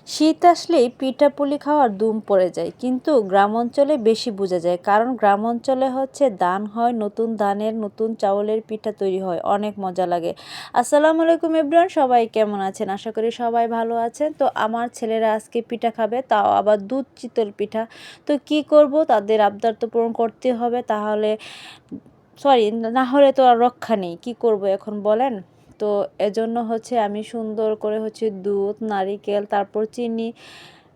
শীত আসলেই পিঠাপুলি খাওয়ার ধুম পড়ে যায়, কিন্তু গ্রাম অঞ্চলে বেশি বোঝা যায়। কারণ গ্রাম অঞ্চলে হচ্ছে ধান হয়, নতুন ধানের নতুন চাউলের পিঠা তৈরি হয়, অনেক মজা লাগে। আসসালামু আলাইকুম এভরিওয়ান, সবাই কেমন আছেন? আশা করি সবাই ভালো আছেন। তো আমার ছেলেরা আজকে পিঠা খাবে, তাও আবার দুধ চিতল পিঠা। তো কি করব, তাদের আবদার তো পূরণ করতে হবে, তাহলে সরি না হলে তো আর রক্ষা নেই। কি করব এখন বলেন? তো এজন্য হচ্ছে আমি সুন্দর করে হচ্ছে দুধ, নারিকেল, তারপর চিনি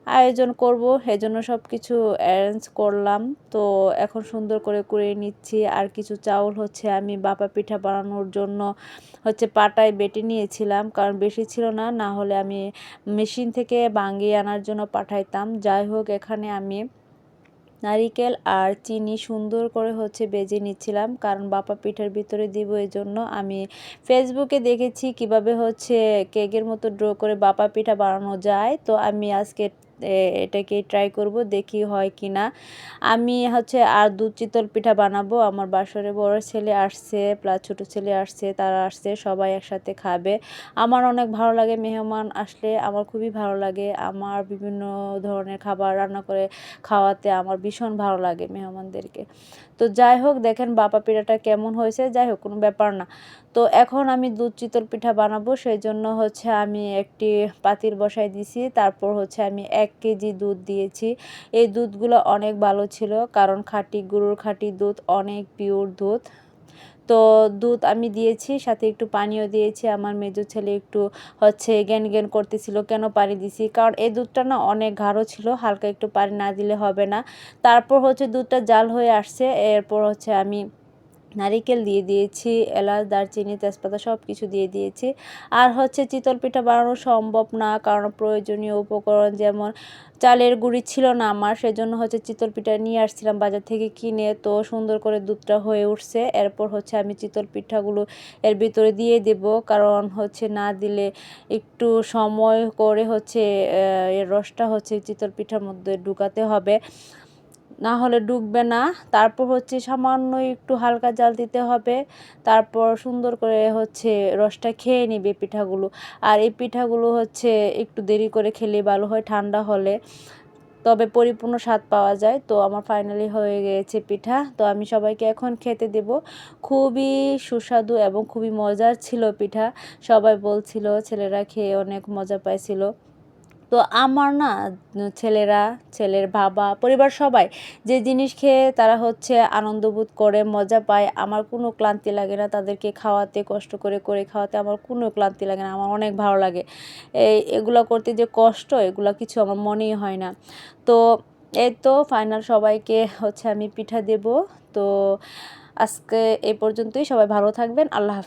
আয়োজন করব। এজন্য সব কিছু অ্যারেঞ্জ করলাম। তো এখন সুন্দর করে কুড়িয়ে নিচ্ছি। আর কিছু চাউল হচ্ছে আমি বাপা পিঠা বানানোর জন্য হচ্ছে পাটায় বেটে নিয়েছিলাম, কারণ বেশি ছিল না, না হলে আমি মেশিন থেকে ভাঙিয়ে আনার জন্য পাঠাইতাম। যাই হোক, এখানে আমি নারিকেল আর চিনি সুন্দর করে হচ্ছে বেজে নিচ্ছিলাম, কারণ বাপা পিঠার ভিতরে দিব। এই জন্য আমি ফেসবুকে দেখেছি কিভাবে হচ্ছে কেকের মতো ড্র করে বাপা পিঠা বানানো যায়। তো আমি আজকে এটাকে ট্রাই করব, দেখি হয় কি না। আমি হচ্ছে আর দুধ চিতল পিঠা বানাবো। আমার বাসরে বড় ছেলে আসছে, প্লাস ছোট ছেলে আসছে, তারা আসছে, সবাই একসাথে খাবে। আমার অনেক ভালো লাগে, মেহমান আসলে আমার খুবই ভালো লাগে। আমার বিভিন্ন ধরনের খাবার রান্না করে খাওয়াতে আমার ভীষণ ভালো লাগে মেহমানদেরকে। তো যাই হোক, দেখেন বাপা পিঠাটা কেমন হয়েছে। যাই হোক, কোনো ব্যাপার না। তো এখন আমি দুধ চিতল পিঠা বানাবো, সেই জন্য হচ্ছে আমি একটি পাতিল বসাই দিছি। তারপর হচ্ছে আমি 1 কেজি দুধ দিয়েছি। এই দুধগুলো অনেক ভালো ছিল, কারণ খাঁটি গরুর খাঁটি দুধ, অনেক পিওর দুধ। তো দুধ আমি দিয়েছি, সাথে একটু পানিও দিয়েছি। আমার মেজো ছেলে একটু হচ্ছে জ্ঞান জ্ঞান করতেছিল কেন পানি দিছি, কারণ এই দুধটা না অনেক গাঢ় ছিল, হালকা একটু পানি না দিলে হবে না। তারপর হচ্ছে দুধটা জাল হয়ে আসছে, এরপর হচ্ছে আমি নারিকেল দিয়ে দিয়েছি, এলাচ, দারচিনি, তেজপাতা সব কিছু দিয়ে দিয়েছি। আর হচ্ছে চিতল পিঠা বানানো সম্ভব না, কারণ প্রয়োজনীয় উপকরণ যেমন চালের গুঁড়ি ছিল না আমার, সেজন্য হচ্ছে চিতল পিঠা নিয়ে আসছিলাম বাজার থেকে কিনে। তো সুন্দর করে দুধটা হয়ে উঠছে। এরপর হচ্ছে আমি চিতল পিঠাগুলো এর ভিতরে দিয়ে দেব, কারণ হচ্ছে না দিলে একটু সময় করে হচ্ছে এর রসটা হচ্ছে চিতল পিঠার মধ্যে ঢুকাতে হবে, না হলে ডুববে না। তারপর হচ্ছে সামান্য একটু হালকা জাল দিতে হবে। তারপর সুন্দর করে হচ্ছে রসটা খেয়ে নিবে পিঠাগুলো। আর এই পিঠাগুলো হচ্ছে একটু দেরি করে খেলে ভালো হয়, ঠান্ডা হলে তবে পরিপূর্ণ স্বাদ পাওয়া যায়। তো আমার ফাইনালি হয়ে গিয়েছে পিঠা। তো আমি সবাইকে এখন খেতে দেব। খুবই সুস্বাদু এবং খুবই মজার ছিল পিঠা। সবাই বলছিল, ছেলেরা খেয়ে অনেক মজা পাইছিল। তো আমার না ছেলেরা, ছেলের বাবা, পরিবার সবাই যে জিনিস খেয়ে তারা হচ্ছে আনন্দ বোধ করে, মজা পায়, আমার কোনো ক্লান্তি লাগে না। তাদেরকে খাওয়াতে, কষ্ট করে করে খাওয়াতে আমার কোনো ক্লান্তি লাগে না, আমার অনেক ভালো লাগে। এগুলো করতে যে কষ্ট, এগুলো কিছু আমার মনেই হয় না। তো এই তো ফাইনাল সবাইকে হচ্ছে আমি পিঠা দেব। তো আজকে এই পর্যন্তই, সবাই ভালো থাকবেন, আল্লাহ হাফেজ।